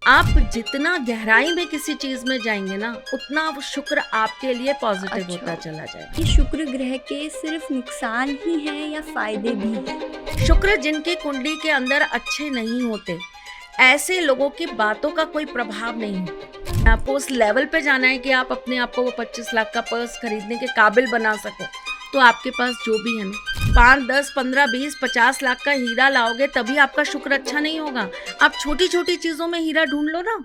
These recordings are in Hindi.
आप जितना गहराई में किसी चीज में जाएंगे ना, उतना वो शुक्र आपके लिए पॉजिटिव होता चला जाएगा। कि शुक्र ग्रह के सिर्फ नुकसान ही हैं या फायदे भी हैं? शुक्र जिनकी कुंडली के अंदर अच्छे नहीं होते, ऐसे लोगों की बातों का कोई प्रभाव नहीं है। आपको उस लेवल पे जाना है कि आप अपने आप को वो 25 लाख का पर्स खरीदने के काबिल बना सको, तो आपके पास जो भी है ना, 5, 10, 15, 20, 50 लाख का हीरा लाओगे तभी आपका शुक्र अच्छा नहीं होगा। आप छोटी छोटी चीजों में हीरा ढूंढ लो ना।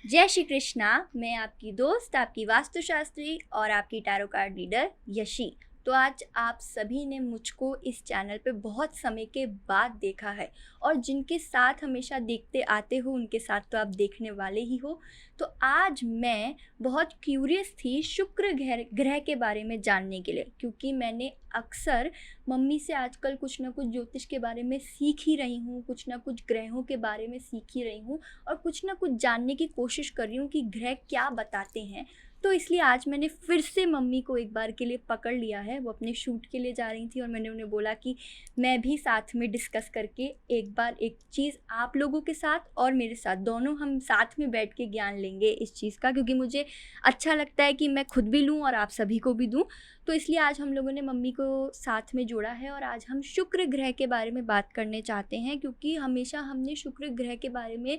जय श्री कृष्णा। मैं आपकी दोस्त, आपकी वास्तुशास्त्री और आपकी टैरो कार्ड रीडर यशी। तो आज आप सभी ने मुझको इस चैनल पे बहुत समय के बाद देखा है, और जिनके साथ हमेशा देखते आते हो उनके साथ तो आप देखने वाले ही हो। तो आज मैं बहुत क्यूरियस थी शुक्र ग्रह के बारे में जानने के लिए, क्योंकि मैंने अक्सर मम्मी से आजकल कुछ ना कुछ ज्योतिष के बारे में सीख ही रही हूँ, कुछ ना कुछ ग्रहों के बारे में सीख ही रही हूँ, और कुछ ना कुछ जानने की कोशिश कर रही हूँ कि ग्रह क्या बताते हैं। तो इसलिए आज मैंने फिर से मम्मी को एक बार के लिए पकड़ लिया है। वो अपने शूट के लिए जा रही थी और मैंने उन्हें बोला कि मैं भी साथ में डिस्कस करके एक बार एक चीज़ आप लोगों के साथ और मेरे साथ, दोनों हम साथ में बैठ के ज्ञान लेंगे इस चीज़ का, क्योंकि मुझे अच्छा लगता है कि मैं खुद भी लूँ और आप सभी को भी दूँ। तो इसलिए आज हम लोगों ने मम्मी को साथ में जोड़ा है और आज हम शुक्र ग्रह के बारे में बात करने चाहते हैं, क्योंकि हमेशा हमने शुक्र ग्रह के बारे में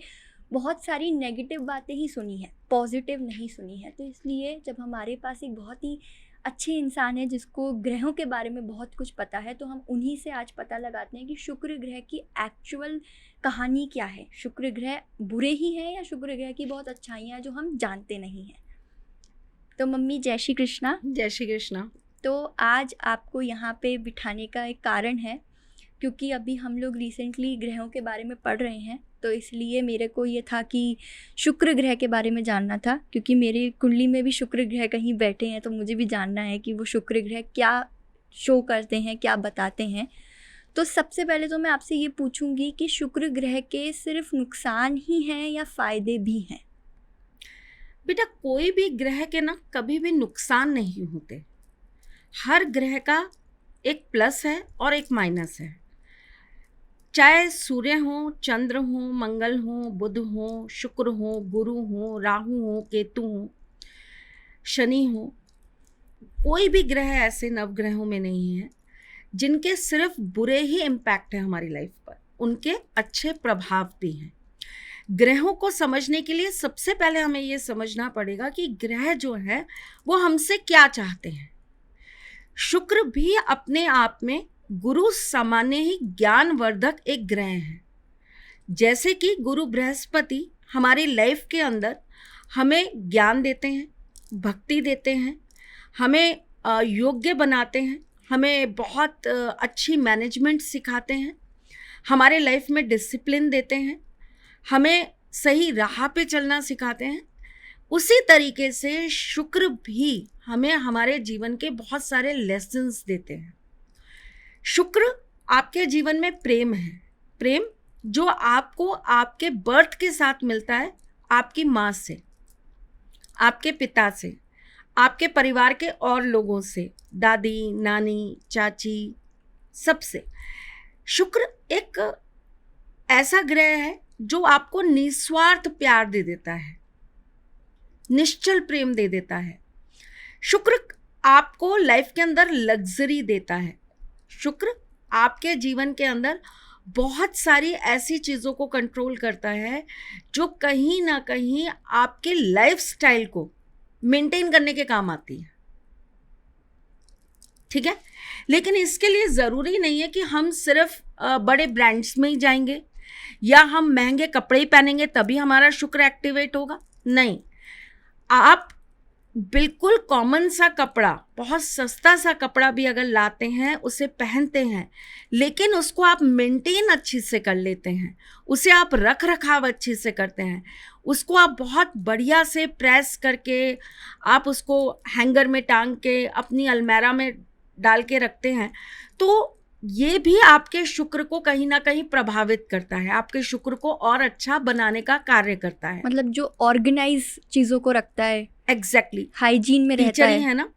बहुत सारी नेगेटिव बातें ही सुनी है, पॉजिटिव नहीं सुनी है। तो इसलिए जब हमारे पास एक बहुत ही अच्छे इंसान है जिसको ग्रहों के बारे में बहुत कुछ पता है, तो हम उन्हीं से आज पता लगाते हैं कि शुक्र ग्रह की एक्चुअल कहानी क्या है। शुक्र ग्रह बुरे ही हैं या शुक्र ग्रह की बहुत अच्छाइयाँ जो हम जानते नहीं हैं। तो मम्मी जय श्री कृष्णा। जय श्री कृष्णा। तो आज आपको यहाँ पे बिठाने का एक कारण है, क्योंकि अभी हम लोग रिसेंटली ग्रहों के बारे में पढ़ रहे हैं, तो इसलिए मेरे को ये था कि शुक्र ग्रह के बारे में जानना था, क्योंकि मेरी कुंडली में भी शुक्र ग्रह कहीं बैठे हैं, तो मुझे भी जानना है कि वो शुक्र ग्रह क्या शो करते हैं, क्या बताते हैं। तो सबसे पहले तो मैं आपसे ये पूछूंगी कि शुक्र ग्रह के सिर्फ नुकसान ही हैं या फ़ायदे भी हैं? बेटा, कोई भी ग्रह के ना कभी भी नुकसान नहीं होते। हर ग्रह का एक प्लस है और एक माइनस है। चाहे सूर्य हो, चंद्र हो, मंगल हो, बुध हो, शुक्र हो, गुरु हो, राहु हो, केतु हो, शनि हो, कोई भी ग्रह ऐसे नवग्रहों में नहीं है जिनके सिर्फ बुरे ही इम्पैक्ट है हमारी लाइफ पर। उनके अच्छे प्रभाव भी हैं। ग्रहों को समझने के लिए सबसे पहले हमें ये समझना पड़ेगा कि ग्रह जो है वो हमसे क्या चाहते हैं। शुक्र भी अपने आप में गुरु सामान्य ही ज्ञानवर्धक एक ग्रह है। जैसे कि गुरु बृहस्पति हमारी लाइफ के अंदर हमें ज्ञान देते हैं, भक्ति देते हैं, हमें योग्य बनाते हैं, हमें बहुत अच्छी मैनेजमेंट सिखाते हैं, हमारे लाइफ में डिसिप्लिन देते हैं, हमें सही राह पे चलना सिखाते हैं। उसी तरीके से शुक्र भी हमें हमारे जीवन के बहुत सारे लेसन्स देते हैं। शुक्र आपके जीवन में प्रेम है, प्रेम जो आपको आपके बर्थ के साथ मिलता है, आपकी माँ से, आपके पिता से, आपके परिवार के और लोगों से, दादी, नानी, चाची, सबसे। शुक्र एक ऐसा ग्रह है जो आपको निस्वार्थ प्यार दे देता है, निश्चल प्रेम दे देता है। शुक्र आपको लाइफ के अंदर लग्जरी देता है। शुक्र आपके जीवन के अंदर बहुत सारी ऐसी चीज़ों को कंट्रोल करता है जो कहीं ना कहीं आपके लाइफस्टाइल को मेंटेन करने के काम आती है। ठीक है, लेकिन इसके लिए ज़रूरी नहीं है कि हम सिर्फ बड़े ब्रांड्स में ही जाएंगे या हम महंगे कपड़े ही पहनेंगे तभी हमारा शुक्र एक्टिवेट होगा। नहीं, आप बिल्कुल कॉमन सा कपड़ा, बहुत सस्ता सा कपड़ा भी अगर लाते हैं, उसे पहनते हैं, लेकिन उसको आप मेंटेन अच्छी से कर लेते हैं, उसे आप रख रखाव अच्छे से करते हैं, उसको आप बहुत बढ़िया से प्रेस करके आप उसको हैंगर में टांग के अपनी अलमारी में डाल के रखते हैं, तो ये भी आपके शुक्र को कहीं ना कहीं प्रभावित करता है, आपके शुक्र को और अच्छा बनाने का कार्य करता है। मतलब जो ऑर्गेनाइज चीजों को रखता है, एग्जैक्टली, हाइजीन में रहता टीचर ही है ना।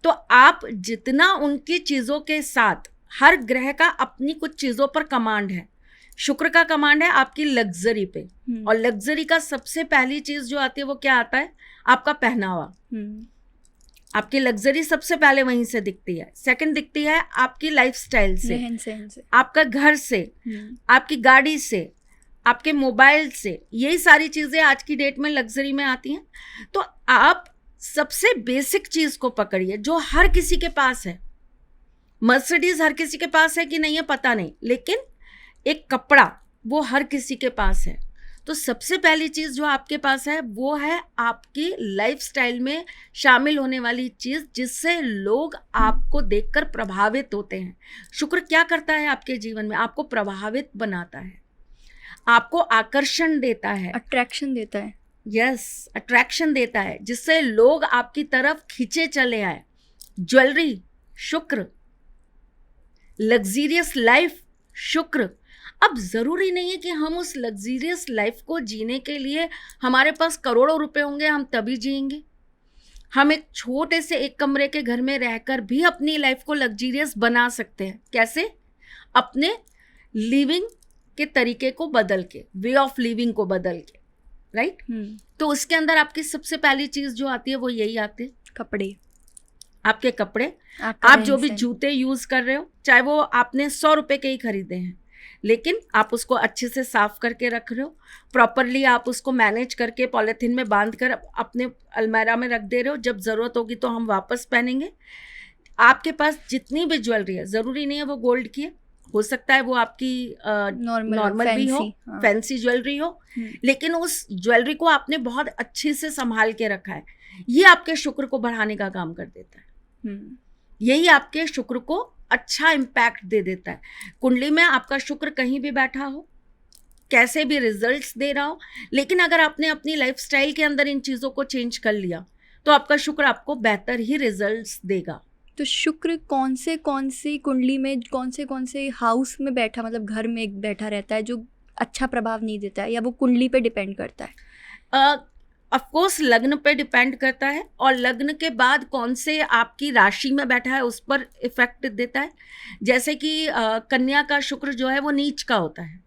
तो आप जितना उनकी चीजों के साथ, हर ग्रह का अपनी कुछ चीजों पर कमांड है। शुक्र का कमांड है आपकी लग्जरी पे, और लग्जरी का सबसे पहली चीज जो आती है वो क्या आता है? आपका पहनावा। आपकी लग्जरी सबसे पहले वहीं से दिखती है। सेकंड दिखती है आपकी लाइफस्टाइल से, रहन सहन से, आपका घर से, आपकी गाड़ी से, आपके मोबाइल से। यही सारी चीजें आज की डेट में लग्जरी में आती हैं। तो आप सबसे बेसिक चीज को पकड़िए जो हर किसी के पास है। मर्सिडीज हर किसी के पास है कि नहीं है पता नहीं, लेकिन एक कपड़ा वो हर किसी के पास है। तो सबसे पहली चीज जो आपके पास है वो है आपकी लाइफस्टाइल में शामिल होने वाली चीज, जिससे लोग आपको देखकर प्रभावित होते हैं। शुक्र क्या करता है आपके जीवन में? आपको प्रभावित बनाता है, आपको आकर्षण देता है, अट्रैक्शन देता है। यस, अट्रैक्शन देता है, जिससे लोग आपकी तरफ खींचे चले आए। ज्वेलरी शुक्र, लग्जीरियस लाइफ शुक्र। अब ज़रूरी नहीं है कि हम उस लग्जीरियस लाइफ को जीने के लिए हमारे पास करोड़ों रुपए होंगे हम तभी जिएंगे। हम एक छोटे से एक कमरे के घर में रहकर भी अपनी लाइफ को लग्जीरियस बना सकते हैं। कैसे? अपने लिविंग के तरीके को बदल के, वे ऑफ लिविंग को बदल के, राइट? तो उसके अंदर आपकी सबसे पहली चीज़ जो आती है वो यही आती है, कपड़े। आपके कपड़े, आप जो भी जूते यूज़ कर रहे हो, चाहे वो आपने 100 रुपए के ही खरीदे हैं, लेकिन आप उसको अच्छे से साफ करके रख रहे हो, प्रॉपरली आप उसको मैनेज करके पॉलीथीन में बांध कर अपने अलमारी में रख दे रहे हो। जब ज़रूरत होगी तो हम वापस पहनेंगे। आपके पास जितनी भी ज्वेलरी है, ज़रूरी नहीं है वो गोल्ड की है, हो सकता है वो आपकी नॉर्मल भी हो, फैंसी ज्वेलरी हो, लेकिन उस ज्वेलरी को आपने बहुत अच्छे से संभाल के रखा है। ये आपके शुक्र को बढ़ाने का काम कर देता है। यही आपके शुक्र को अच्छा इम्पैक्ट दे देता है। कुंडली में आपका शुक्र कहीं भी बैठा हो, कैसे भी रिजल्ट्स दे रहा हो, लेकिन अगर आपने अपनी लाइफस्टाइल के अंदर इन चीज़ों को चेंज कर लिया तो आपका शुक्र आपको बेहतर ही रिजल्ट्स देगा। तो शुक्र कौन सी कुंडली में कौन से हाउस में बैठा, मतलब घर में बैठा रहता है जो अच्छा प्रभाव नहीं देता है, या वो कुंडली पे डिपेंड करता है? ऑफ कोर्स लग्न पे डिपेंड करता है, और लग्न के बाद कौन से आपकी राशि में बैठा है उस पर इफेक्ट देता है। जैसे कि कन्या का शुक्र जो है वो नीच का होता है।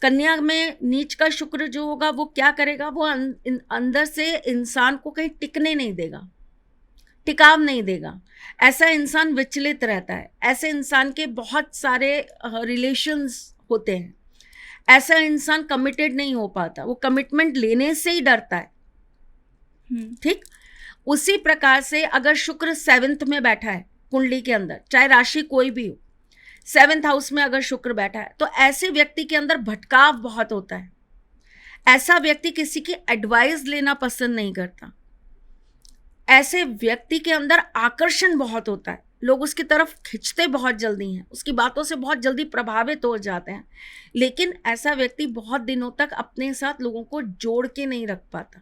कन्या में नीच का शुक्र जो होगा वो क्या करेगा? वो अंदर से इंसान को कहीं टिकने नहीं देगा, टिकाव नहीं देगा। ऐसा इंसान विचलित रहता है, ऐसे इंसान के बहुत सारे रिलेशंस होते हैं, ऐसा इंसान कमिटेड नहीं हो पाता, वो कमिटमेंट लेने से ही डरता है। ठीक उसी प्रकार से अगर शुक्र 7th में बैठा है कुंडली के अंदर, चाहे राशि कोई भी हो, 7th हाउस में अगर शुक्र बैठा है, तो ऐसे व्यक्ति के अंदर भटकाव बहुत होता है। ऐसा व्यक्ति किसी की एडवाइस लेना पसंद नहीं करता। ऐसे व्यक्ति के अंदर आकर्षण बहुत होता है, लोग उसकी तरफ खिंचते बहुत जल्दी हैं, उसकी बातों से बहुत जल्दी प्रभावित हो जाते हैं, लेकिन ऐसा व्यक्ति बहुत दिनों तक अपने साथ लोगों को जोड़ के नहीं रख पाता।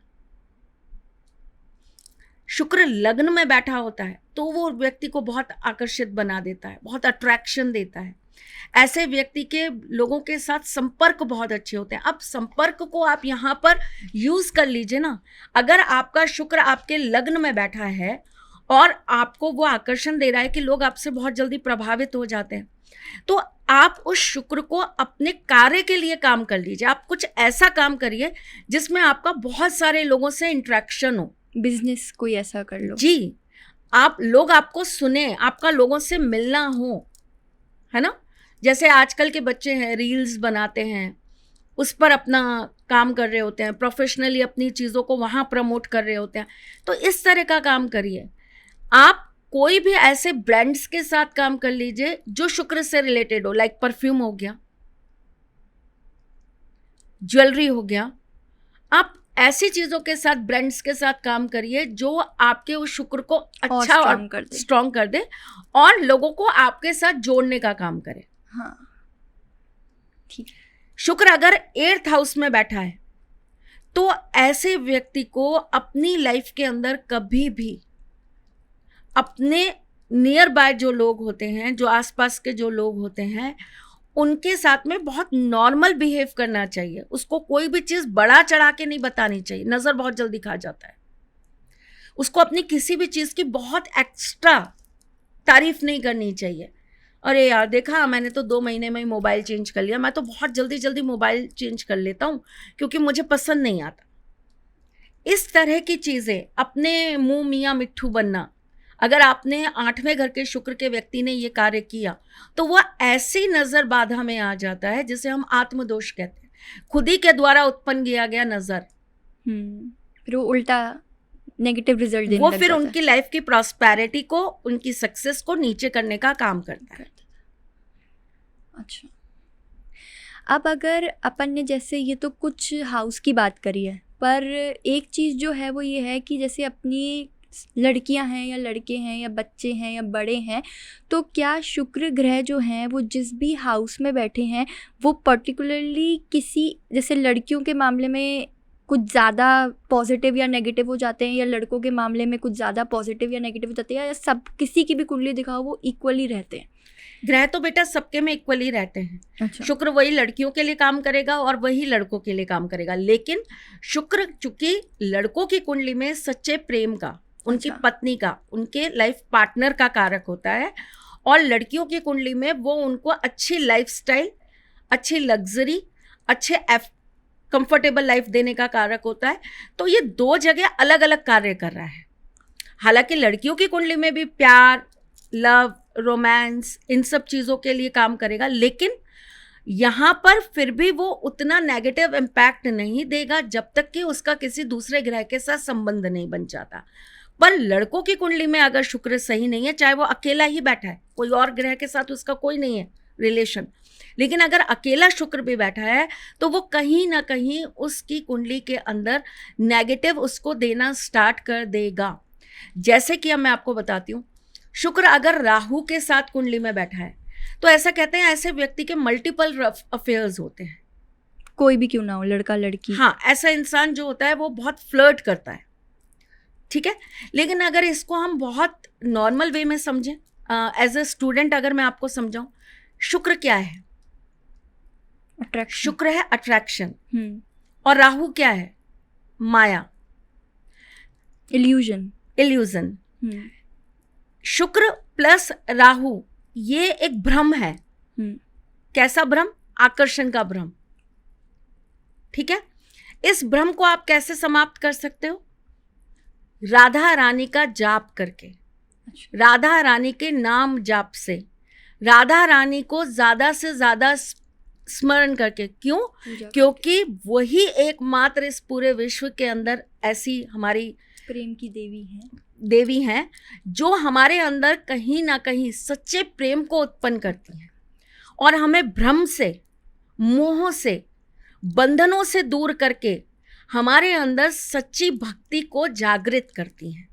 शुक्र लग्न में बैठा होता है तो वो व्यक्ति को बहुत आकर्षित बना देता है, बहुत अट्रैक्शन देता है। ऐसे व्यक्ति के लोगों के साथ संपर्क बहुत अच्छे होते हैं। अब संपर्क को आप यहाँ पर यूज कर लीजिए ना। अगर आपका शुक्र आपके लग्न में बैठा है और आपको वो आकर्षण दे रहा है कि लोग आपसे बहुत जल्दी प्रभावित हो जाते हैं, तो आप उस शुक्र को अपने कार्य के लिए काम कर लीजिए। आप कुछ ऐसा काम करिए जिसमें आपका बहुत सारे लोगों से इंटरेक्शन हो। बिजनेस कोई ऐसा कर लो जी, आप लोग आपको सुने, आपका लोगों से मिलना हो, है ना। जैसे आजकल के बच्चे हैं, रील्स बनाते हैं, उस पर अपना काम कर रहे होते हैं, प्रोफेशनली अपनी चीज़ों को वहाँ प्रमोट कर रहे होते हैं। तो इस तरह का काम करिए। आप कोई भी ऐसे ब्रांड्स के साथ काम कर लीजिए जो शुक्र से रिलेटेड हो, लाइक परफ्यूम हो गया, ज्वेलरी हो गया। आप ऐसी चीज़ों के साथ, ब्रांड्स के साथ काम करिए जो आपके उस शुक्र को अच्छा और स्ट्रॉन्ग कर दे और लोगों को आपके साथ जोड़ने का काम करे। हाँ, ठीक। शुक्र अगर 8th हाउस में बैठा है तो ऐसे व्यक्ति को अपनी लाइफ के अंदर कभी भी अपने नियर बाय जो लोग होते हैं, जो आसपास के जो लोग होते हैं, उनके साथ में बहुत नॉर्मल बिहेव करना चाहिए। उसको कोई भी चीज़ बड़ा चढ़ा के नहीं बतानी चाहिए, नज़र बहुत जल्दी खा जाता है। उसको अपनी किसी भी चीज़ की बहुत एक्स्ट्रा तारीफ नहीं करनी चाहिए। अरे यार देखा, मैंने तो 2 महीने में ही मोबाइल चेंज कर लिया, मैं तो बहुत जल्दी जल्दी मोबाइल चेंज कर लेता हूँ क्योंकि मुझे पसंद नहीं आता। इस तरह की चीज़ें, अपने मुंह मियाँ मिट्ठू बनना, अगर आपने 8वें घर के शुक्र के व्यक्ति ने ये कार्य किया तो वह ऐसी नज़र बाधा में आ जाता है जिसे हम आत्मदोष कहते हैं, खुद ही के द्वारा उत्पन्न किया गया नज़र। फिर वो उल्टा नेगेटिव रिजल्ट देने वो लग फिर जाता है। उनकी लाइफ की प्रॉस्पेरिटी को, उनकी सक्सेस को नीचे करने का काम करता है। अच्छा, अब अगर अपन ने जैसे ये तो कुछ हाउस की बात करी है, पर एक चीज़ जो है वो ये है कि जैसे अपनी लड़कियां हैं या लड़के हैं या बच्चे हैं या बड़े हैं, तो क्या शुक्र ग्रह जो हैं वो जिस भी हाउस में बैठे हैं वो पर्टिकुलरली किसी, जैसे लड़कियों के मामले में कुछ ज़्यादा पॉजिटिव या नेगेटिव हो जाते हैं, या लड़कों के मामले में कुछ ज़्यादा पॉजिटिव या नेगेटिव हो जाते हैं, या सब किसी की भी कुंडली दिखाओ वो इक्वली रहते हैं? ग्रह तो बेटा सबके में इक्वली रहते हैं। अच्छा। शुक्र वही लड़कियों के लिए काम करेगा और वही लड़कों के लिए काम करेगा, लेकिन शुक्र चूंकि लड़कों की कुंडली में सच्चे प्रेम का, उनकी अच्छा। पत्नी का, उनके लाइफ पार्टनर का कारक होता है, और लड़कियों की कुंडली में वो उनको अच्छी लाइफस्टाइल, अच्छी लग्जरी, अच्छे कंफर्टेबल लाइफ देने का कारक होता है। तो ये 2 जगह अलग अलग कार्य कर रहा है। हालांकि लड़कियों की कुंडली में भी प्यार, लव, रोमांस, इन सब चीज़ों के लिए काम करेगा, लेकिन यहाँ पर फिर भी वो उतना नेगेटिव इम्पैक्ट नहीं देगा जब तक कि उसका किसी दूसरे ग्रह के साथ संबंध नहीं बन जाता। पर लड़कों की कुंडली में अगर शुक्र सही नहीं है, चाहे वो अकेला ही बैठा है, कोई और ग्रह के साथ उसका कोई नहीं है रिलेशन, लेकिन अगर अकेला शुक्र भी बैठा है तो वो कहीं ना कहीं उसकी कुंडली के अंदर नेगेटिव उसको देना स्टार्ट कर देगा। जैसे कि अब मैं आपको बताती हूँ, शुक्र अगर राहु के साथ कुंडली में बैठा है तो ऐसा कहते हैं ऐसे व्यक्ति के मल्टीपल अफेयर्स होते हैं, कोई भी क्यों ना हो, लड़का लड़की। हाँ, ऐसा इंसान जो होता है वो बहुत फ्लर्ट करता है, ठीक है। लेकिन अगर इसको हम बहुत नॉर्मल वे में समझें, एज ए स्टूडेंट अगर मैं आपको समझाऊं, शुक्र क्या है? अट्रैक्शन। शुक्र है अट्रैक्शन, और राहु क्या है? माया, इल्यूजन। इल्यूजन। शुक्र प्लस राहु ये एक भ्रम है। कैसा भ्रम? आकर्षण का भ्रम, ठीक है। इस भ्रम को आप कैसे समाप्त कर सकते हो? राधा रानी का जाप करके, राधा रानी के नाम जाप से, राधा रानी को ज्यादा से ज्यादा स्मरण करके। क्यों? क्योंकि वही एकमात्र इस पूरे विश्व के अंदर ऐसी हमारी प्रेम की देवी हैं जो हमारे अंदर कहीं ना कहीं सच्चे प्रेम को उत्पन्न करती हैं और हमें भ्रम से, मोह से, बंधनों से दूर करके हमारे अंदर सच्ची भक्ति को जागृत करती हैं।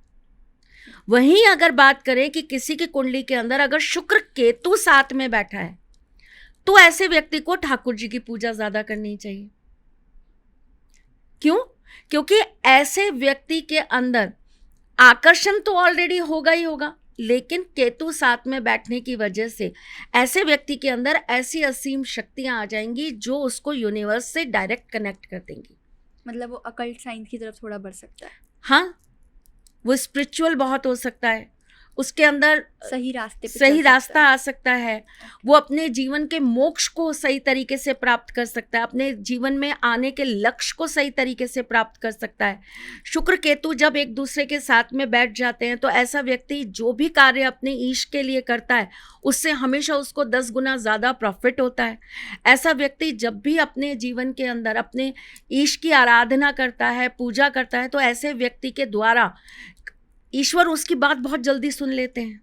वहीं अगर बात करें कि किसी की कुंडली के अंदर अगर शुक्र केतु साथ में बैठा है तो ऐसे व्यक्ति को ठाकुर जी की पूजा ज्यादा करनी चाहिए। क्यों? क्योंकि ऐसे व्यक्ति के अंदर आकर्षण तो ऑलरेडी होगा ही होगा, लेकिन केतु साथ में बैठने की वजह से ऐसे व्यक्ति के अंदर ऐसी असीम शक्तियां आ जाएंगी जो उसको यूनिवर्स से डायरेक्ट कनेक्ट कर देंगी। मतलब वो अकल्ट साइंस की तरफ थोड़ा बढ़ सकता है। हाँ, वो स्पिरिचुअल बहुत हो सकता है, उसके अंदर सही रास्ते पे सही रास्ता आ सकता है, वो अपने जीवन के मोक्ष को सही तरीके से प्राप्त कर सकता है, अपने जीवन में आने के लक्ष्य को सही तरीके से प्राप्त कर सकता है। शुक्र केतु जब एक दूसरे के साथ में बैठ जाते हैं तो ऐसा व्यक्ति जो भी कार्य अपने ईश के लिए करता है उससे हमेशा उसको 10 गुना ज़्यादा प्रॉफिट होता है। ऐसा व्यक्ति जब भी अपने जीवन के अंदर अपने ईश की आराधना करता है, पूजा करता है, तो ऐसे व्यक्ति के द्वारा ईश्वर उसकी बात बहुत जल्दी सुन लेते हैं।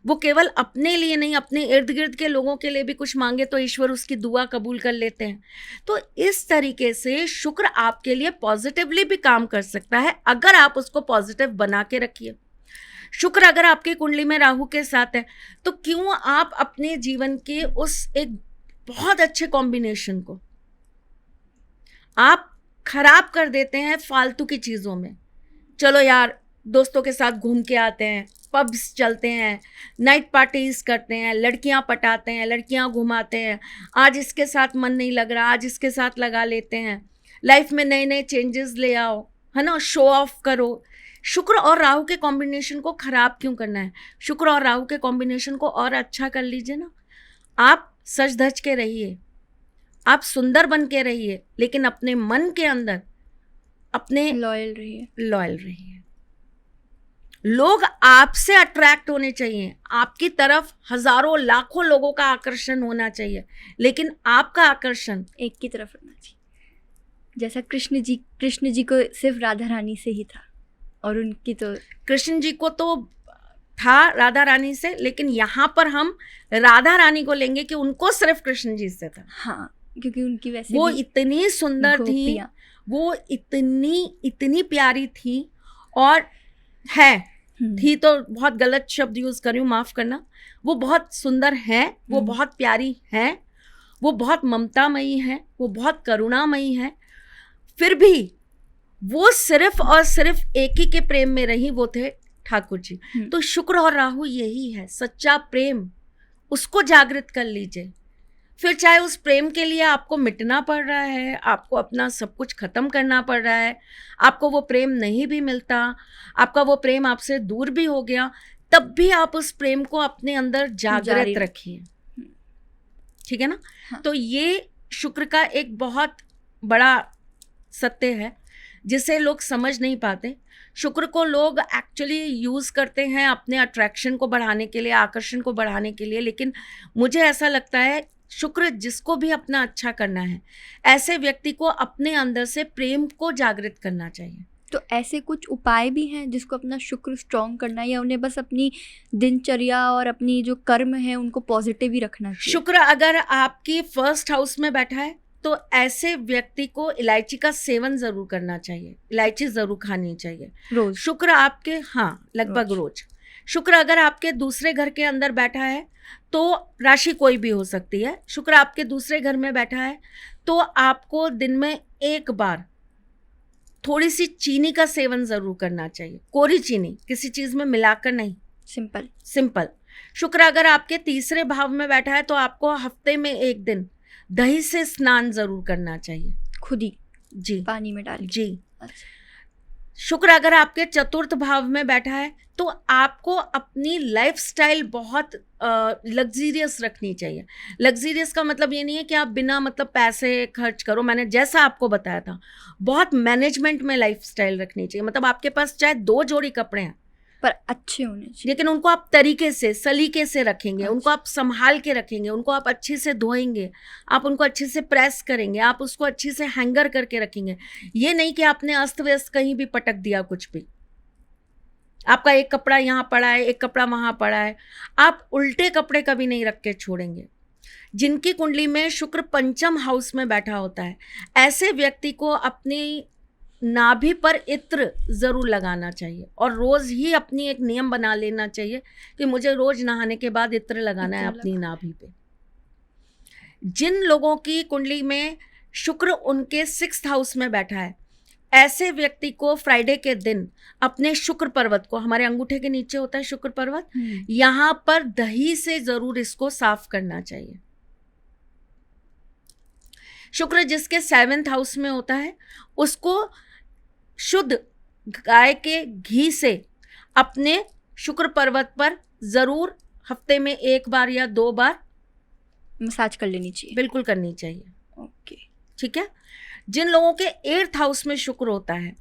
वो केवल अपने लिए नहीं, अपने इर्द गिर्द के लोगों के लिए भी कुछ मांगे तो ईश्वर उसकी दुआ कबूल कर लेते हैं। तो इस तरीके से शुक्र आपके लिए पॉजिटिवली भी काम कर सकता है अगर आप उसको पॉजिटिव बना के रखिए। शुक्र अगर आपकी कुंडली में राहु के साथ है तो क्यों आप अपने जीवन के उस एक बहुत अच्छे कॉम्बिनेशन को आप खराब कर देते हैं फालतू की चीज़ों में। चलो यार दोस्तों के साथ घूम के आते हैं, पब्स चलते हैं, नाइट पार्टीज करते हैं, लड़कियां पटाते हैं, लड़कियां घुमाते हैं, आज इसके साथ मन नहीं लग रहा, आज इसके साथ लगा लेते हैं, लाइफ में नए नए चेंजेस ले आओ, है ना, शो ऑफ करो। शुक्र और राहु के कॉम्बिनेशन को खराब क्यों करना है? शुक्र और राहु के कॉम्बिनेशन को और अच्छा कर लीजिए ना। आप सज धज के रहिए, आप सुंदर बन के रहिए, लेकिन अपने मन के अंदर अपने लॉयल रहिए। लोग आपसे अट्रैक्ट होने चाहिए, आपकी तरफ हजारों लाखों लोगों का आकर्षण होना चाहिए, लेकिन आपका आकर्षण एक की तरफ रहना चाहिए। जैसा कृष्ण जी को सिर्फ राधा रानी से ही था, और उनकी तो कृष्ण जी को तो था राधा रानी से, लेकिन यहाँ पर हम राधा रानी को लेंगे कि उनको सिर्फ कृष्ण जी से था। हाँ, क्योंकि उनकी वैसे वो भी इतनी सुंदर थी, गोपियाँ। वो इतनी प्यारी थी, और है थी तो बहुत गलत शब्द यूज कर रही हूँ, माफ करना। वो बहुत सुंदर है, वो बहुत प्यारी है, वो बहुत ममतामयी है, वो बहुत करुणामयी है, फिर भी वो सिर्फ और सिर्फ एक ही के प्रेम में रही, वो थे ठाकुर जी। तो शुक्र और राहु यही है, सच्चा प्रेम, उसको जागृत कर लीजिए। फिर चाहे उस प्रेम के लिए आपको मिटना पड़ रहा है, आपको अपना सब कुछ खत्म करना पड़ रहा है, आपको वो प्रेम नहीं भी मिलता, आपका वो प्रेम आपसे दूर भी हो गया, तब भी आप उस प्रेम को अपने अंदर जागृत रखिए, ठीक है ना। हाँ। तो ये शुक्र का एक बहुत बड़ा सत्य है जिसे लोग समझ नहीं पाते। शुक्र को लोग एक्चुअली यूज़ करते हैं अपने अट्रैक्शन को बढ़ाने के लिए, आकर्षण को बढ़ाने के लिए, लेकिन मुझे ऐसा लगता है शुक्र जिसको भी अपना अच्छा करना है, ऐसे व्यक्ति को अपने अंदर से प्रेम को जागृत करना चाहिए। तो ऐसे कुछ उपाय भी हैं जिसको अपना शुक्र स्ट्रॉन्ग करना है, या उन्हें बस अपनी दिनचर्या और अपनी जो कर्म है उनको पॉजिटिव ही रखना चाहिए? शुक्र अगर आपकी फर्स्ट हाउस में बैठा है तो ऐसे व्यक्ति को इलायची का सेवन जरूर करना चाहिए, इलायची जरूर खानी चाहिए रोज? शुक्र आपके, हाँ, लगभग रोज। शुक्र अगर आपके दूसरे घर के अंदर बैठा है तो राशि कोई भी हो सकती है, शुक्र आपके दूसरे घर में बैठा है तो आपको दिन में एक बार थोड़ी सी चीनी का सेवन जरूर करना चाहिए, कोरी चीनी, किसी चीज में मिलाकर नहीं, सिंपल। शुक्र अगर आपके तीसरे भाव में बैठा है तो आपको हफ्ते में एक दिन दही से स्नान जरूर करना चाहिए, खुद ही जी, पानी में डाल जी। अच्छा। शुक्र अगर आपके चतुर्थ भाव में बैठा है तो आपको अपनी लाइफस्टाइल बहुत लग्जीरियस रखनी चाहिए। लग्जीरियस का मतलब ये नहीं है कि आप बिना मतलब पैसे खर्च करो, मैंने जैसा आपको बताया था, बहुत मैनेजमेंट में लाइफस्टाइल रखनी चाहिए। मतलब आपके पास चाहे 2 जोड़ी कपड़े हैं पर अच्छे होने चाहिए, लेकिन उनको आप तरीके से, सलीके से रखेंगे, अच्छा। उनको आप संभाल के रखेंगे, उनको आप अच्छे से धोएंगे, आप उनको अच्छे से प्रेस करेंगे, आप उसको अच्छे से हैंगर करके रखेंगे। ये नहीं कि आपने अस्त व्यस्त कहीं भी पटक दिया कुछ भी, आपका एक कपड़ा यहाँ पड़ा है, एक कपड़ा वहाँ पड़ा है, आप उल्टे कपड़े कभी नहीं रख के छोड़ेंगे। जिनकी कुंडली में शुक्र पंचम हाउस में बैठा होता है, ऐसे व्यक्ति को अपनी नाभि पर इत्र ज़रूर लगाना चाहिए, और रोज़ ही अपनी एक नियम बना लेना चाहिए कि मुझे रोज़ नहाने के बाद इत्र लगाना है अपनी नाभि पे। जिन लोगों की कुंडली में शुक्र उनके 6th हाउस में बैठा है, ऐसे व्यक्ति को फ्राइडे के दिन अपने शुक्र पर्वत को, हमारे अंगूठे के नीचे होता है शुक्र पर्वत, यहाँ पर दही से ज़रूर इसको साफ करना चाहिए। शुक्र जिसके 7th हाउस में होता है उसको शुद्ध गाय के घी से अपने शुक्र पर्वत पर जरूर हफ्ते में 1 बार या 2 बार मसाज कर लेनी चाहिए, बिल्कुल करनी चाहिए। ओके, ठीक है। जिन लोगों के 8th हाउस में शुक्र होता है,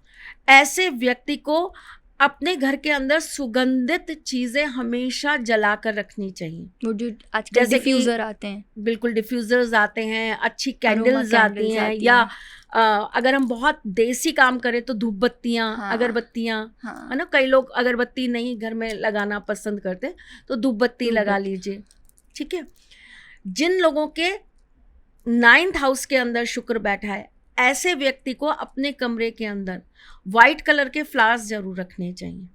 ऐसे व्यक्ति को अपने घर के अंदर सुगंधित चीजें हमेशा जला कर रखनी चाहिए। वो जो आजकल डिफ्यूजर आते हैं, बिल्कुल डिफ्यूजर्स आते हैं, अच्छी कैंडल्स आती हैं, या अगर हम बहुत देसी काम करें तो धूप बत्तियाँ, हाँ, अगरबत्तियाँ, हाँ, है ना। कई लोग अगरबत्ती नहीं घर में लगाना पसंद करते तो धूप बत्ती लगा लीजिए, ठीक है। जिन लोगों के 9th हाउस के अंदर शुक्र बैठा है, ऐसे व्यक्ति को अपने कमरे के अंदर वाइट कलर के फ्लावर्स जरूर रखने चाहिए।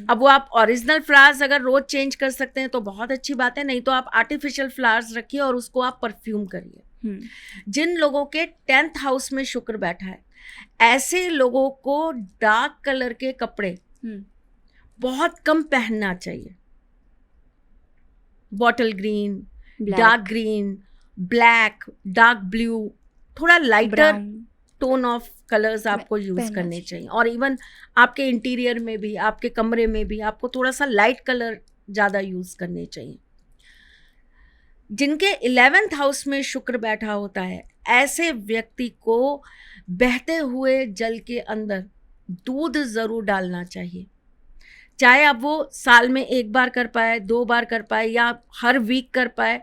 अब वो आप ओरिजिनल फ्लावर्स अगर रोज चेंज कर सकते हैं तो बहुत अच्छी बात है, नहीं तो आप आर्टिफिशियल फ्लावर्स रखिए और उसको आप परफ्यूम करिए। जिन लोगों के 10th हाउस में शुक्र बैठा है, ऐसे लोगों को डार्क कलर के कपड़े बहुत कम पहनना चाहिए। Bottle green, Black, dark green, black, dark blue, थोड़ा lighter brown, tone of colours आपको यूज पहनना करने चाहिए। चाहिए। और इवन आपके इंटीरियर में भी, आपके कमरे में भी आपको थोड़ा सा लाइट कलर ज़्यादा यूज करने चाहिए। जिनके 11th हाउस में शुक्र बैठा होता है, ऐसे व्यक्ति को बहते हुए जल के अंदर दूध ज़रूर डालना चाहिए। चाहे अब वो साल में 1 बार कर पाए, 2 बार कर पाए, या हर वीक कर पाए,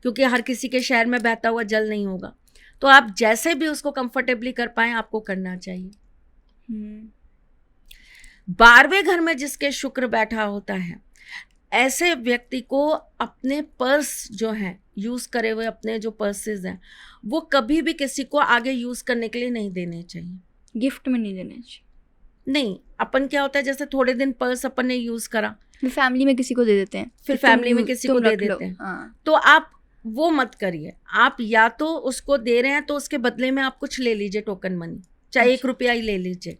क्योंकि हर किसी के शहर में बहता हुआ जल नहीं होगा। तो आप जैसे भी उसको कंफर्टेबली कर पाएं, आपको करना चाहिए। 12वें घर में जिसके शुक्र बैठा होता है, ऐसे व्यक्ति को अपने पर्स जो हैं, यूज करे हुए अपने जो पर्सेज हैं, वो कभी भी किसी को आगे यूज करने के लिए नहीं देने चाहिए। गिफ्ट में नहीं देना चाहिए। नहीं, अपन क्या होता है, जैसे थोड़े दिन पर्स अपन ने यूज करा, फिर फैमिली में किसी को दे देते हैं, फिर कि तुम फैमिली में किसी को तुम दे रख लो। देते हैं। हाँ, तो आप वो मत करिए। आप या तो उसको दे रहे हैं तो उसके बदले में आप कुछ ले लीजिए, टोकन मनी, चाहे 1 रुपया ही ले लीजिए।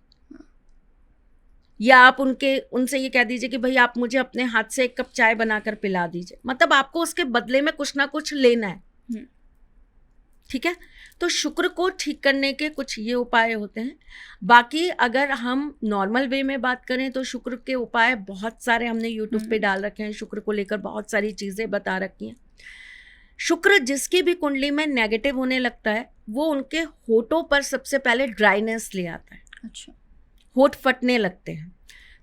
या आप उनसे ये कह दीजिए कि भाई आप मुझे अपने हाथ से 1 कप चाय बनाकर पिला दीजिए। मतलब आपको उसके बदले में कुछ ना कुछ लेना है। ठीक है। तो शुक्र को ठीक करने के कुछ ये उपाय होते हैं। बाकी अगर हम नॉर्मल वे में बात करें तो शुक्र के उपाय बहुत सारे हमने यूट्यूब पे डाल रखे हैं। शुक्र को लेकर बहुत सारी चीज़ें बता रखी हैं। शुक्र जिसकी भी कुंडली में नेगेटिव होने लगता है, वो उनके होठों पर सबसे पहले ड्राइनेस ले आता है। अच्छा, होठ फटने लगते हैं।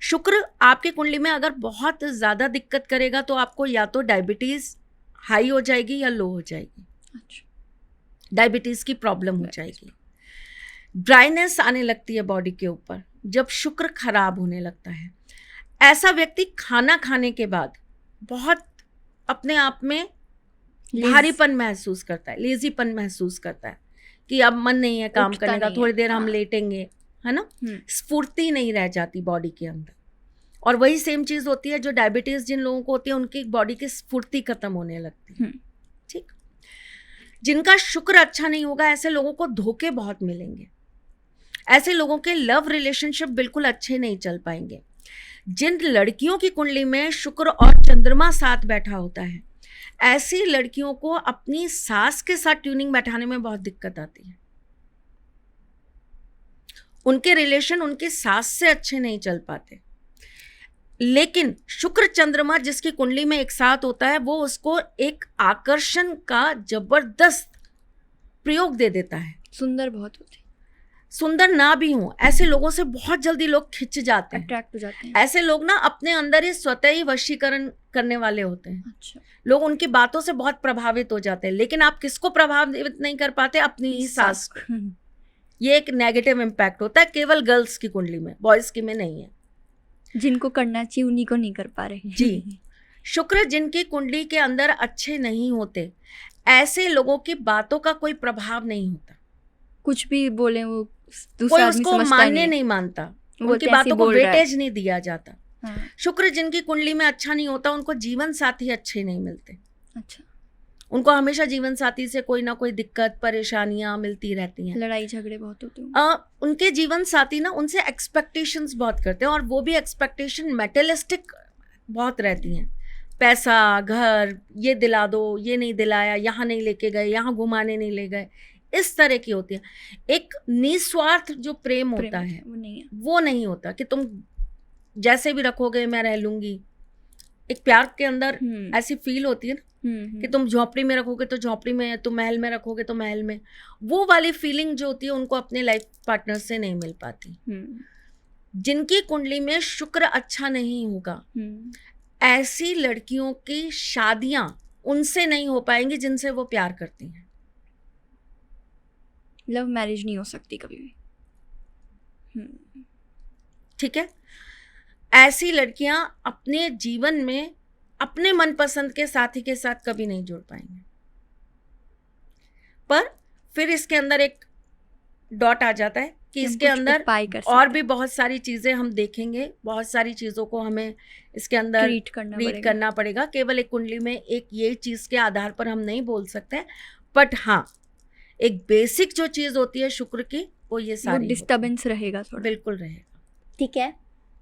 शुक्र आपकी कुंडली में अगर बहुत ज़्यादा दिक्कत करेगा तो आपको या तो डायबिटीज़ हाई हो जाएगी या लो हो जाएगी। अच्छा, डायबिटीज़ की प्रॉब्लम हो जाएगी। ड्राइनेस आने लगती है बॉडी के ऊपर जब शुक्र खराब होने लगता है। ऐसा व्यक्ति खाना खाने के बाद बहुत अपने आप में भारीपन महसूस करता है, लेजीपन महसूस करता है कि अब मन नहीं है काम उठता करने का, नहीं थोड़ी है। देर हम हाँ। लेटेंगे, है ना। स्फूर्ति नहीं रह जाती बॉडी के अंदर। और वही सेम चीज़ होती है जो डायबिटीज़ जिन लोगों को होती है, उनकी बॉडी की स्फूर्ति खत्म होने लगती है। ठीक। जिनका शुक्र अच्छा नहीं होगा, ऐसे लोगों को धोखे बहुत मिलेंगे। ऐसे लोगों के लव रिलेशनशिप बिल्कुल अच्छे नहीं चल पाएंगे। जिन लड़कियों की कुंडली में शुक्र और चंद्रमा साथ बैठा होता है, ऐसी लड़कियों को अपनी सास के साथ ट्यूनिंग बैठाने में बहुत दिक्कत आती है। उनके रिलेशन उनकी सास से अच्छे नहीं चल पाते। लेकिन शुक्र चंद्रमा जिसकी कुंडली में एक साथ होता है, वो उसको एक आकर्षण का जबरदस्त प्रयोग दे देता है। सुंदर बहुत होते हैं, सुंदर ना भी हो, ऐसे लोगों से बहुत जल्दी लोग खिंच जाते हैं, अट्रैक्ट हो जाते हैं। ऐसे लोग ना अपने अंदर ही स्वतः ही वशीकरण करने वाले होते हैं। अच्छा, लोग उनकी बातों से बहुत प्रभावित हो जाते हैं। लेकिन आप किसको प्रभावित नहीं कर पाते? अपनी ही सास को। ये एक नेगेटिव इम्पैक्ट होता है केवल गर्ल्स की कुंडली में, बॉयज की में नहीं है। जिनको करना चाहिए उन्हीं को नहीं कर पा रहे। जी। शुक्र जिनकी कुंडली के अंदर अच्छे नहीं होते, ऐसे लोगों की बातों का कोई प्रभाव नहीं होता। कुछ भी बोले वो कोई दूसरा आदमी उसको समझता मानने नहीं मानता, वो उनकी कैसे बातों को बोल रहा है। वेटेज नहीं दिया जाता। हाँ, शुक्र जिनकी कुंडली में अच्छा नहीं होता, उनको जीवन साथी अच्छे नहीं मिलते। अच्छा, उनको हमेशा जीवन साथी से कोई ना कोई दिक्कत परेशानियां मिलती रहती हैं। लड़ाई झगड़े बहुत होते हैं। उनके जीवन साथी ना उनसे एक्सपेक्टेशंस बहुत करते हैं, और वो भी एक्सपेक्टेशन मेटेरियलिस्टिक बहुत रहती हैं। पैसा, घर, ये दिला दो, ये नहीं दिलाया, यहाँ नहीं लेके गए, यहाँ घुमाने नहीं ले गए, इस तरह की होती है। एक निस्वार्थ जो प्रेम होता है वो नहीं होता कि तुम जैसे भी रखोगे मैं रह लूंगी। एक प्यार के अंदर ऐसी फील होती है ना कि तुम झोपड़ी में रखोगे तो झोपड़ी में, तुम महल में रखोगे तो महल में। वो वाली फीलिंग जो होती है उनको अपने लाइफ पार्टनर से नहीं मिल पाती। जिनकी कुंडली में शुक्र अच्छा नहीं होगा, ऐसी लड़कियों की शादियां उनसे नहीं हो पाएंगी जिनसे वो प्यार करती हैं। लव मैरिज नहीं हो सकती कभी भी। ठीक है। ऐसी लड़कियां अपने जीवन में अपने मनपसंद के साथी के साथ कभी नहीं जुड़ पाएंगे। पर फिर इसके अंदर एक डॉट आ जाता है कि इसके अंदर और भी बहुत सारी चीज़ें हम देखेंगे, बहुत सारी चीज़ों को हमें इसके अंदर रीड करना पड़ेगा। केवल एक कुंडली में एक ये चीज़ के आधार पर हम नहीं बोल सकते। बट हाँ, एक बेसिक जो चीज़ होती है शुक्र की, वो ये सारी डिस्टर्बेंस रहेगा थोड़ा। बिल्कुल रहेगा। ठीक है।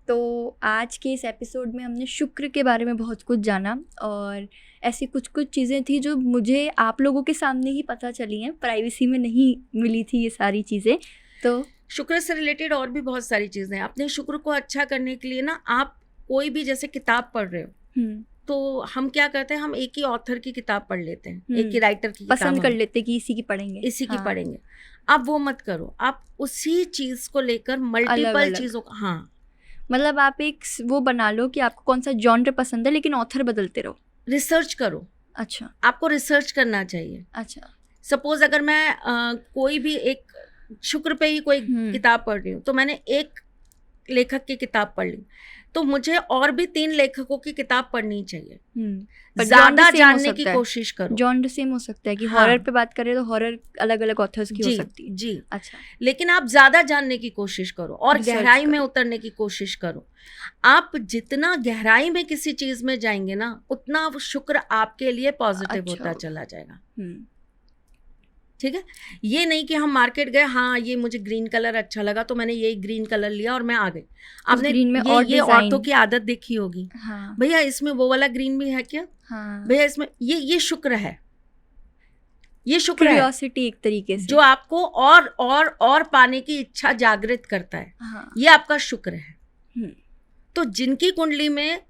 तो आज के इस एपिसोड में हमने शुक्र के बारे में बहुत कुछ जाना और ऐसी कुछ कुछ चीज़ें थी जो मुझे आप लोगों के सामने ही पता चली हैं, प्राइवेसी में नहीं मिली थी ये सारी चीज़ें। तो शुक्र से रिलेटेड और भी बहुत सारी चीज़ें हैं। अपने शुक्र को अच्छा करने के लिए ना आप कोई भी जैसे किताब पढ़ रहे हो तो हम क्या करते हैं, हम एक ही ऑथर की किताब पढ़ लेते हैं, एक ही राइटर की किताब पसंद कर लेते कि इसी की पढ़ेंगे, इसी की पढ़ेंगे। आप वो मत करो, आप उसी चीज़ को लेकर मल्टीपल चीज़ों का, हाँ मतलब आप एक वो बना लो कि आपको कौन सा जॉनर पसंद है लेकिन ऑथर बदलते रहो, रिसर्च करो। अच्छा, आपको रिसर्च करना चाहिए। अच्छा, सपोज अगर मैं कोई भी एक शुक्र पे ही कोई किताब पढ़ रही हूँ तो मैंने एक लेखक की किताब पढ़ ली तो मुझे और भी 3 लेखकों की किताब पढ़नी चाहिए। ज्यादा जानने की कोशिश करो। जॉनर सेम हो सकता है कि हॉरर पे बात करें तो हॉरर अलग अलग ऑथर्स की हो सकती है। जी, अच्छा, लेकिन आप ज्यादा जानने की कोशिश करो और गहराई में उतरने की कोशिश करो। आप जितना गहराई में किसी चीज में जाएंगे ना उतना शुक्र आपके लिए पॉजिटिव होता चला जाएगा। ठीक है, ये नहीं कि हम मार्केट गए, हाँ ये मुझे ग्रीन कलर अच्छा लगा तो मैंने यही ग्रीन कलर लिया और मैं आ गई। आपने ग्रीन में ये औरतों की आदत देखी होगी, हाँ, भैया इसमें वो वाला ग्रीन भी है क्या, हाँ, भैया इसमें ये शुक्र है, ये शुक्र है, क्यूरियोसिटी एक तरीके से जो आपको और पाने की इच्छा जागृत करता है, हाँ, ये आपका शुक्र है। तो जिनकी कुंडली में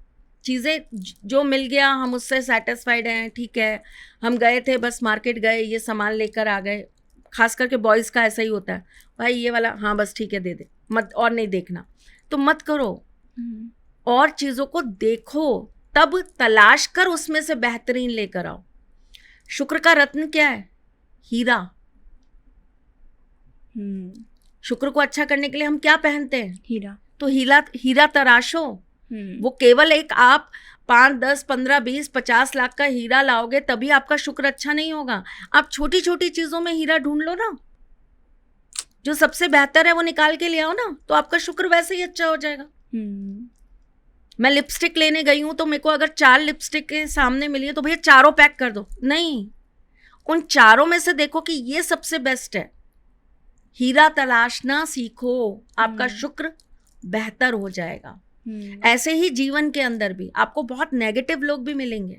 चीज़ें जो मिल गया हम उससे सेटिस्फाइड हैं, ठीक है, हम गए थे बस मार्केट गए ये सामान लेकर आ गए, खास करके बॉयज़ का ऐसा ही होता है, भाई ये वाला हाँ बस ठीक है दे दे, मत और नहीं देखना, तो मत करो, और चीज़ों को देखो, तब तलाश कर उसमें से बेहतरीन लेकर आओ। शुक्र का रत्न क्या है? हीरा। शुक्र को अच्छा करने के लिए हम क्या पहनते हैं? हीरा। तो हीरा तराशो। वो केवल एक आप 5, 10, 15, 20, 50 लाख का हीरा लाओगे तभी आपका शुक्र अच्छा नहीं होगा। आप छोटी छोटी चीजों में हीरा ढूंढ लो ना, जो सबसे बेहतर है वो निकाल के ले आओ ना, तो आपका शुक्र वैसे ही अच्छा हो जाएगा। मैं लिपस्टिक लेने गई हूं तो मेरे को अगर 4 लिपस्टिक के सामने मिली है तो भैया चारों पैक कर दो, नहीं, उन चारों में से देखो कि ये सबसे बेस्ट है। हीरा तलाशना सीखो, आपका शुक्र बेहतर हो जाएगा। ऐसे ही जीवन के अंदर भी आपको बहुत नेगेटिव लोग भी मिलेंगे,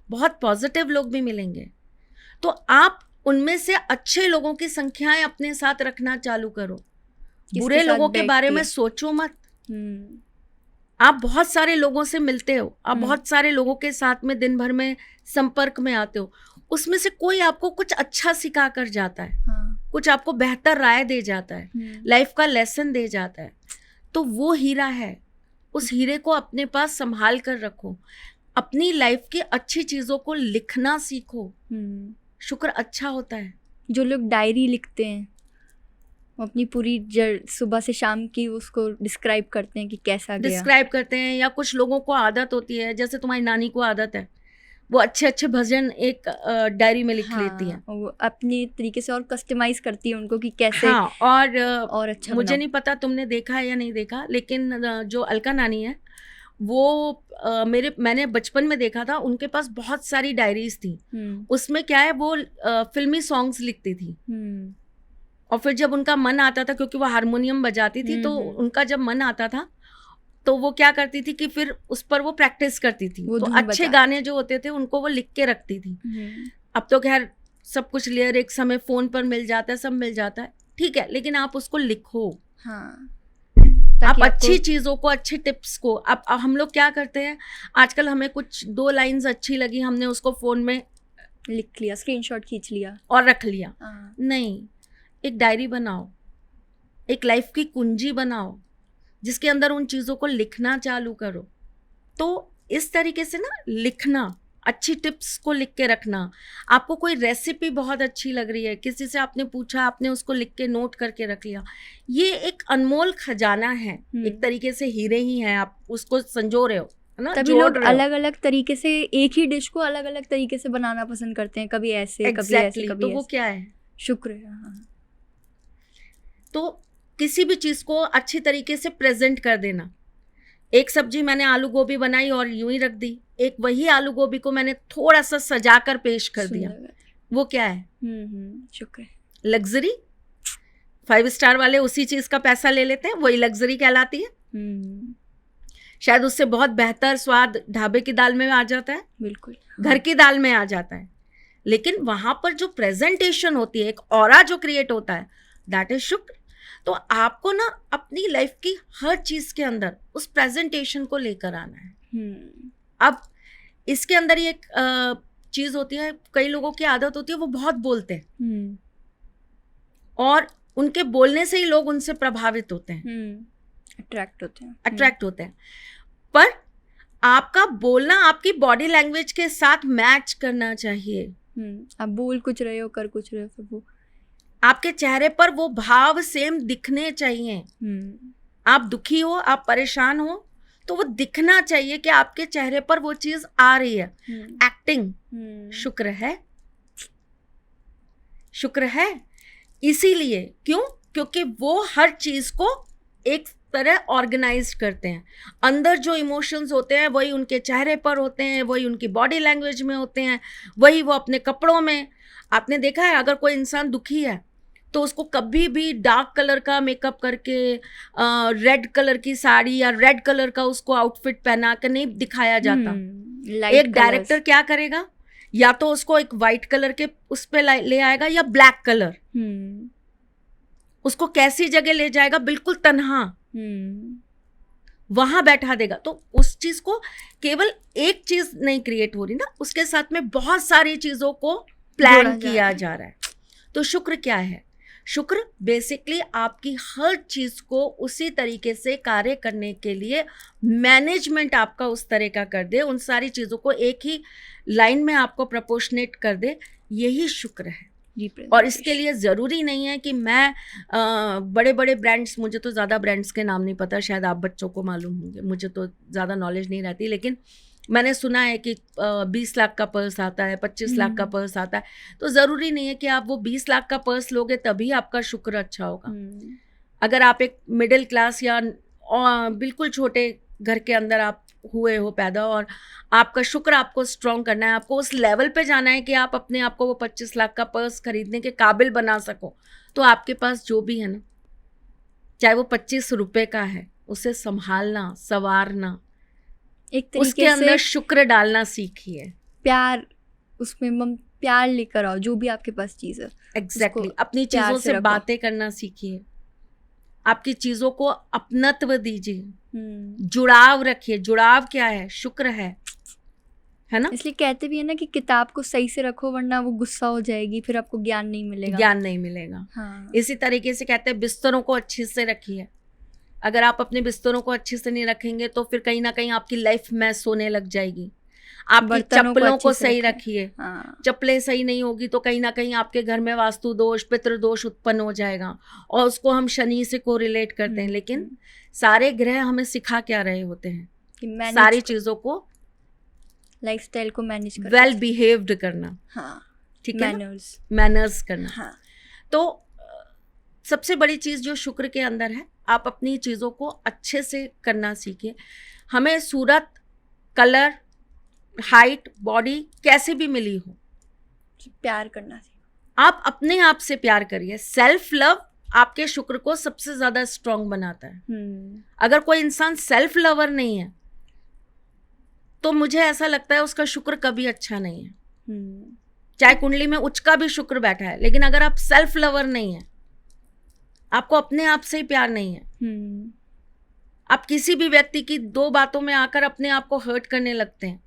बहुत पॉजिटिव लोग भी मिलेंगे, तो आप उनमें से अच्छे लोगों की संख्याएं अपने साथ रखना चालू करो। बुरे लोगों के बारे में सोचो मत। आप बहुत सारे लोगों से मिलते हो, आप बहुत सारे लोगों के साथ में दिन भर में संपर्क में आते हो, उसमें से कोई आपको कुछ अच्छा सिखा कर जाता है, कुछ आपको बेहतर राय दे जाता है, लाइफ का लेसन दे जाता है, तो वो हीरा है। उस हीरे को अपने पास संभाल कर रखो, अपनी लाइफ की अच्छी चीज़ों को लिखना सीखो। शुक्र अच्छा होता है। जो लोग डायरी लिखते हैं वो अपनी पूरी सुबह से शाम की उसको डिस्क्राइब करते हैं कि कैसा गया, डिस्क्राइब करते हैं, या कुछ लोगों को आदत होती है, जैसे तुम्हारी नानी को आदत है वो अच्छे अच्छे भजन एक डायरी में लिख लेती है, वो अपनी तरीके से और कस्टमाइज करती है उनको कि कैसे, हाँ, और अच्छा मुझे नहीं पता तुमने देखा है या नहीं देखा, लेकिन जो अलका नानी है वो मैंने बचपन में देखा था, उनके पास बहुत सारी डायरीज थी। उसमें क्या है, वो फिल्मी सॉन्ग्स लिखती थी, और फिर जब उनका मन आता था, क्योंकि वो हारमोनियम बजाती थी, तो उनका जब मन आता था तो वो क्या करती थी कि फिर उस पर वो प्रैक्टिस करती थी, तो अच्छे गाने जो होते थे उनको वो लिख के रखती थी। अब तो खैर सब कुछ लिरिक्स हमें फोन पर मिल जाता है, सब मिल जाता है, ठीक है, लेकिन आप उसको लिखो, हाँ, आप अच्छी चीज़ों को, अच्छी टिप्स को। अब हम लोग क्या करते हैं आजकल, हमें कुछ 2 लाइन्स अच्छी लगी, हमने उसको फ़ोन में लिख लिया, स्क्रीनशॉट खींच लिया और रख लिया। नहीं, एक डायरी बनाओ, एक लाइफ की कुंजी बनाओ जिसके अंदर उन चीज़ों को लिखना चालू करो। तो इस तरीके से ना लिखना, अच्छी टिप्स को लिख के रखना। आपको कोई रेसिपी बहुत अच्छी लग रही है, किसी से आपने पूछा, आपने उसको लिख के नोट करके रख लिया, ये एक अनमोल खजाना है, एक तरीके से हीरे ही हैं, आप उसको संजो रहे हो, है ना। तभी लोग अलग अलग तरीके से एक ही डिश को अलग अलग तरीके से बनाना पसंद करते हैं, कभी ऐसे कभी ऐसे कभी तो वो क्या है, शुक्र है। तो किसी भी चीज़ को अच्छी तरीके से प्रेजेंट कर देना। एक सब्जी मैंने आलू गोभी बनाई और यूं ही रख दी, एक वही आलू गोभी को मैंने थोड़ा सा सजा कर पेश कर दिया, वो क्या है, शुक्र है। लग्जरी। 5 स्टार वाले उसी चीज़ का पैसा ले लेते हैं, वही लग्जरी कहलाती है। शायद उससे बहुत बेहतर स्वाद ढाबे की दाल में आ जाता है, बिल्कुल घर की दाल में आ जाता है, लेकिन वहां पर जो प्रेजेंटेशन होती है, एक ऑरा जो क्रिएट होता है, दैट इज शुक्र। तो आपको ना अपनी लाइफ की हर चीज के अंदर उस प्रेजेंटेशन को लेकर आना है। अब इसके अंदर ही एक चीज होती है, कई लोगों की आदत होती है वो बहुत बोलते हैं और उनके बोलने से ही लोग उनसे प्रभावित होते हैं, अट्रैक्ट होते हैं। पर आपका बोलना आपकी बॉडी लैंग्वेज के साथ मैच करना चाहिए। आप बोल कुछ रहे हो, कर कुछ रहे हो, फिर वो आपके चेहरे पर वो भाव सेम दिखने चाहिए। आप दुखी हो, आप परेशान हो, तो वो दिखना चाहिए कि आपके चेहरे पर वो चीज आ रही है। एक्टिंग शुक्र है, शुक्र है। इसीलिए क्यों? क्योंकि वो हर चीज को एक तरह ऑर्गेनाइज करते हैं। अंदर जो इमोशंस होते हैं वही उनके चेहरे पर होते हैं, वही उनकी बॉडी लैंग्वेज में होते हैं, वही वो अपने कपड़ों में। आपने देखा है अगर कोई इंसान दुखी है तो उसको कभी भी डार्क कलर का मेकअप करके, रेड कलर की साड़ी या रेड कलर का उसको आउटफिट पहना कर नहीं दिखाया जाता। एक डायरेक्टर क्या करेगा, या तो उसको एक वाइट कलर के उस पे ले आएगा या ब्लैक कलर, उसको कैसी जगह ले जाएगा, बिल्कुल तन्हा वहां बैठा देगा। तो उस चीज को केवल एक चीज नहीं क्रिएट हो रही ना, उसके साथ में बहुत सारी चीजों को प्लान किया जा रहा है। तो शुक्र क्या है? शुक्र बेसिकली आपकी हर चीज को उसी तरीके से कार्य करने के लिए मैनेजमेंट आपका उस तरह का कर दे, उन सारी चीजों को एक ही लाइन में आपको प्रोपोर्शनेट कर दे, यही शुक्र है। और इसके लिए ज़रूरी नहीं है कि मैं बड़े बड़े ब्रांड्स, मुझे तो ज़्यादा ब्रांड्स के नाम नहीं पता, शायद आप बच्चों को मालूम होंगे, मुझे तो ज़्यादा नॉलेज नहीं रहती, लेकिन मैंने सुना है कि 20 लाख का पर्स आता है, 25 लाख का पर्स आता है। तो ज़रूरी नहीं है कि आप वो 20 लाख का पर्स लोगे तभी आपका शुक्र अच्छा होगा। अगर आप एक मिडिल क्लास या बिल्कुल छोटे घर के अंदर आप हुए हो पैदा, और आपका शुक्र आपको स्ट्रॉन्ग करना है, आपको उस लेवल पे जाना है कि आप अपने आप को वो 25 लाख का पर्स खरीदने के काबिल बना सको, तो आपके पास जो भी है ना, चाहे वो 25 रुपए का है, उसे संभालना, संवारना, एक तरीके उसके अंदर शुक्र डालना सीखिए। प्यार, उसमें प्यार लेकर आओ, जो भी आपके पास चीज़ है। एग्जैक्टली अपनी चीज़ों से बातें करना सीखिए, आपकी चीज़ों को अपनत्व दीजिए, जुड़ाव रखिए। जुड़ाव क्या है? शुक्र है ना? इसलिए कहते भी है ना कि किताब को सही से रखो, वरना वो गुस्सा हो जाएगी, फिर आपको ज्ञान नहीं मिलेगा। ज्ञान नहीं मिलेगा। हाँ। इसी तरीके से कहते हैं बिस्तरों को अच्छे से रखिए। अगर आप अपने बिस्तरों को अच्छे से नहीं रखेंगे तो फिर कहीं ना कहीं आपकी लाइफ मैस होने लग जाएगी। आपकी चप्पलों को सही रखिए। हाँ। चप्पलें सही नहीं होगी तो कहीं ना कहीं आपके घर में वास्तु दोष, पितृ दोष उत्पन्न हो जाएगा, और उसको हम शनि से कोरिलेट करते हैं। लेकिन सारे ग्रह हमें सिखा क्या रहे होते हैं कि सारी चीजों को, लाइफस्टाइल को मैनेज करना, वेल बिहेव्ड करना, हाँ, ठीक है, मैनर्स करना। हाँ। तो सबसे बड़ी चीज जो शुक्र के अंदर है, आप अपनी चीजों को अच्छे से करना सीखिए। हमें सूरत, कलर, हाइट, बॉडी कैसे भी मिली हो, प्यार करना सीखो। आप अपने आप से प्यार करिए। सेल्फ लव आपके शुक्र को सबसे ज्यादा स्ट्रांग बनाता है। अगर कोई इंसान सेल्फ लवर नहीं है तो मुझे ऐसा लगता है उसका शुक्र कभी अच्छा नहीं है। चाहे कुंडली में उच्च का भी शुक्र बैठा है, लेकिन अगर आप सेल्फ लवर नहीं है, आपको अपने आप से ही प्यार नहीं है, आप किसी भी व्यक्ति की दो बातों में आकर अपने आप को हर्ट करने लगते हैं,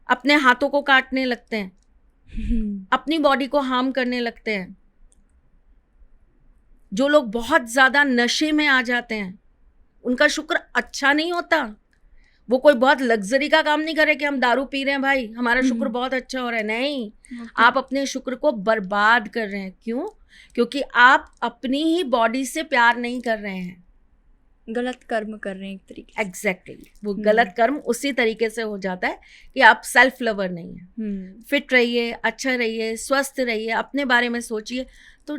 अपने हाथों को काटने लगते हैं, अपनी बॉडी को हार्म करने लगते हैं। जो लोग बहुत ज्यादा नशे में आ जाते हैं, उनका शुक्र अच्छा नहीं होता। वो कोई बहुत लग्जरी का काम नहीं करे कि हम दारू पी रहे हैं भाई हमारा शुक्र बहुत अच्छा हो रहा है। नहीं, आप अपने शुक्र को बर्बाद कर रहे हैं। क्यों? क्योंकि आप अपनी ही बॉडी से प्यार नहीं कर रहे हैं, गलत कर्म कर रहे हैं एक तरीके से। एग्जैक्टली वो गलत कर्म उसी तरीके से हो जाता है कि आप सेल्फ लवर नहीं है। फिट रहिए, अच्छा रहिए, स्वस्थ रहिए, अपने बारे में सोचिए, तो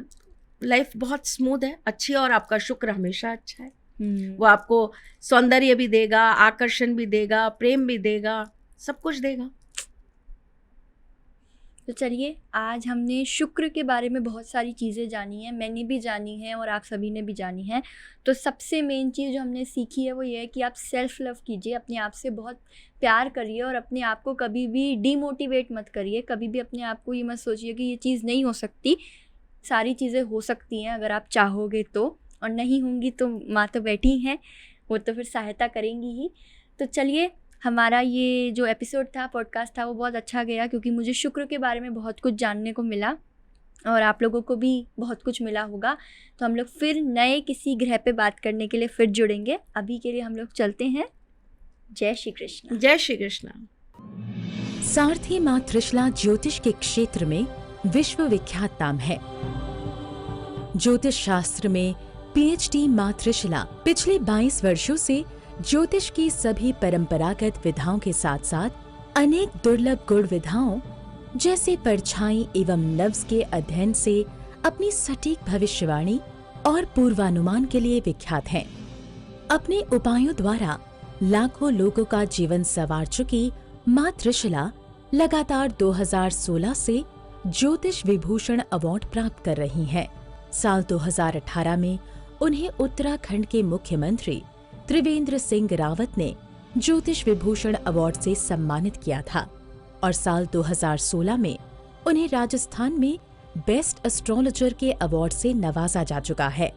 लाइफ बहुत स्मूथ है, अच्छी है, और आपका शुक्र हमेशा अच्छा है। वो आपको सौंदर्य भी देगा, आकर्षण भी देगा, प्रेम भी देगा, सब कुछ देगा। तो चलिए, आज हमने शुक्र के बारे में बहुत सारी चीज़ें जानी हैं, मैंने भी जानी हैं और आप सभी ने भी जानी हैं। तो सबसे मेन चीज़ जो हमने सीखी है वो ये है कि आप सेल्फ लव कीजिए, अपने आप से बहुत प्यार करिए और अपने आप को कभी भी डीमोटिवेट मत करिए। कभी भी अपने आप को ये मत सोचिए कि ये चीज़ नहीं हो सकती। सारी चीज़ें हो सकती हैं अगर आप चाहोगे तो, और नहीं होंगी तो माँ तो बैठी हैं, वो तो फिर सहायता करेंगी ही। तो चलिए, हमारा ये जो एपिसोड था, पॉडकास्ट था, वो बहुत अच्छा गया क्योंकि मुझे शुक्र के बारे में बहुत कुछ जानने को मिला और आप लोगों को भी बहुत कुछ मिला होगा। तो हम लोग फिर नए किसी ग्रह पे बात करने के लिए फिर जुड़ेंगे। अभी के लिए हम लोग चलते हैं। जय श्री कृष्ण। जय श्री कृष्ण। सारथी माँ त्रिशला ज्योतिष के क्षेत्र में विश्व विख्यात नाम है। ज्योतिष शास्त्र में पीएचडी माँ त्रिशला पिछले 22 वर्षों से ज्योतिष की सभी परंपरागत विधाओं के साथ साथ अनेक दुर्लभ गुण विधाओं जैसे परछाई एवं नव्स के अध्ययन से अपनी सटीक भविष्यवाणी और पूर्वानुमान के लिए विख्यात हैं। अपने उपायों द्वारा लाखों लोगों का जीवन संवार चुकी माँ त्रिशला लगातार 2016 से ज्योतिष विभूषण अवार्ड प्राप्त कर रही हैं। साल 2018 में उन्हें उत्तराखंड के मुख्यमंत्री त्रिवेंद्र सिंह रावत ने ज्योतिष विभूषण अवार्ड से सम्मानित किया था और साल 2016 में उन्हें राजस्थान में बेस्ट एस्ट्रोलॉजर के अवार्ड से नवाजा जा चुका है।